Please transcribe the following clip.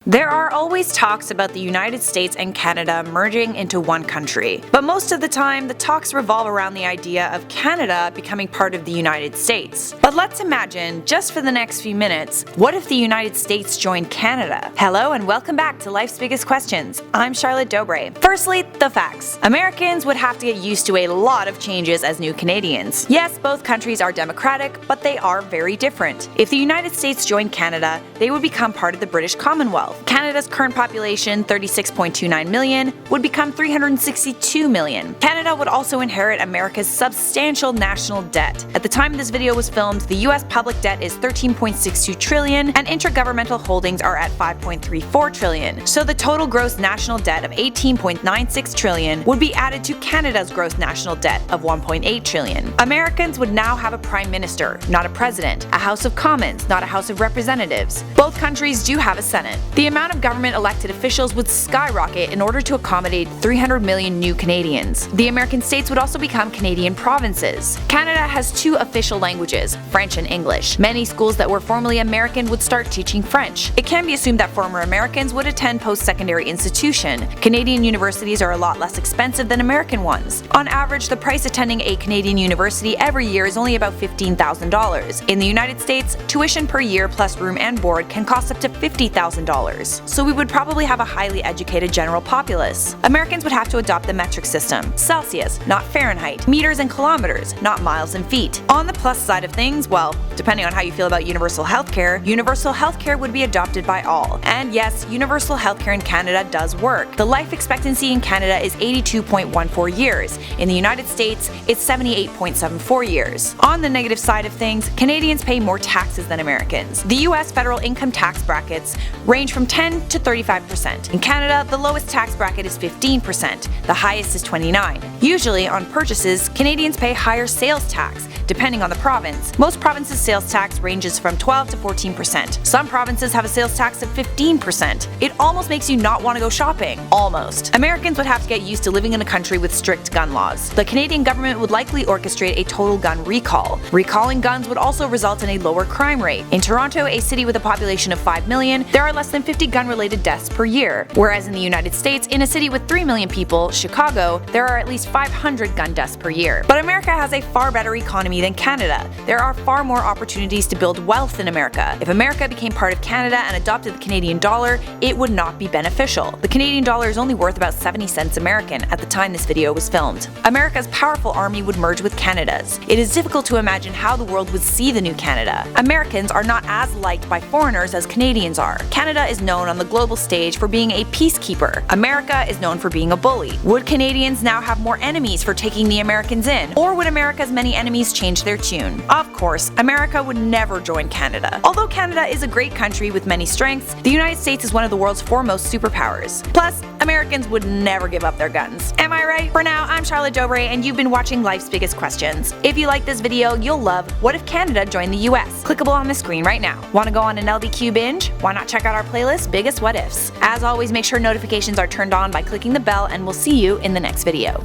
There are always talks about the United States and Canada merging into one country, but most of the time the talks revolve around the idea of Canada becoming part of the United States. But let's imagine, just for the next few minutes, what if the United States joined Canada? Hello and welcome back to Life's Biggest Questions. I'm Charlotte Dobre. Firstly, the facts. Americans would have to get used to a lot of changes as new Canadians. Yes, both countries are democratic, but they are very different. If the United States joined Canada, they would become part of the British Commonwealth. Canada's current population, 36.29 million, would become 362 million. Canada would also inherit America's substantial national debt. At the time this video was filmed, the US public debt is 13.62 trillion and intergovernmental holdings are at 5.34 trillion. So the total gross national debt of 18.96 trillion would be added to Canada's gross national debt of 1.8 trillion. Americans would now have a prime minister, not a president, a House of Commons, not a House of Representatives. Both countries do have a Senate. The amount of government elected officials would skyrocket in order to accommodate 300 million new Canadians. The American states would also become Canadian provinces. Canada has two official languages, French and English. Many schools that were formerly American would start teaching French. It can be assumed that former Americans would attend post-secondary institution. Canadian universities are a lot less expensive than American ones. On average, the price attending a Canadian university every year is only about $15,000. In the United States, tuition per year plus room and board can cost up to $50,000. So we would probably have a highly educated general populace. Americans would have to adopt the metric system, Celsius, not Fahrenheit, meters and kilometers, not miles and feet. On the plus side of things, well, depending on how you feel about universal healthcare would be adopted by all. And yes, universal healthcare in Canada does work. The life expectancy in Canada is 82.14 years. In the United States, it's 78.74 years. On the negative side of things, Canadians pay more taxes than Americans. The US federal income tax brackets range from 10 to 35%. In Canada, the lowest tax bracket is 15%, the highest is 29%. Usually, on purchases, Canadians pay higher sales tax, depending on the province. Most provinces' sales tax ranges from 12 to 14%. Some provinces have a sales tax of 15%. It almost makes you not want to go shopping. Almost. Americans would have to get used to living in a country with strict gun laws. The Canadian government would likely orchestrate a total gun recall. Recalling guns would also result in a lower crime rate. In Toronto, a city with a population of 5 million, there are less than 50 gun-related deaths per year. Whereas in the United States, in a city with 3 million people, Chicago, there are at least 500 gun deaths per year. But America has a far better economy than Canada. There are far more opportunities to build wealth in America. If America became part of Canada and adopted the Canadian dollar, it would not be beneficial. The Canadian dollar is only worth about 70 cents American at the time this video was filmed. America's powerful army would merge with Canada's. It is difficult to imagine how the world would see the new Canada. Americans are not as liked by foreigners as Canadians are. Canada is known on the global stage for being a peacekeeper. America is known for being a bully. Would Canadians now have more enemies for taking the Americans in? Or would America's many enemies change their tune? Of course, America would never join Canada. Although Canada is a great country with many strengths, the United States is one of the world's foremost superpowers. Plus, Americans would never give up their guns. Am I right? For now, I'm Charlotte Dobre and you've been watching Life's Biggest Questions. If you like this video, you'll love What If Canada Joined the US? Clickable on the screen right now. Want to go on an LBQ binge? Why not check out our playlist, Biggest What Ifs? As always, make sure notifications are turned on by clicking the bell and we'll see you in the next video.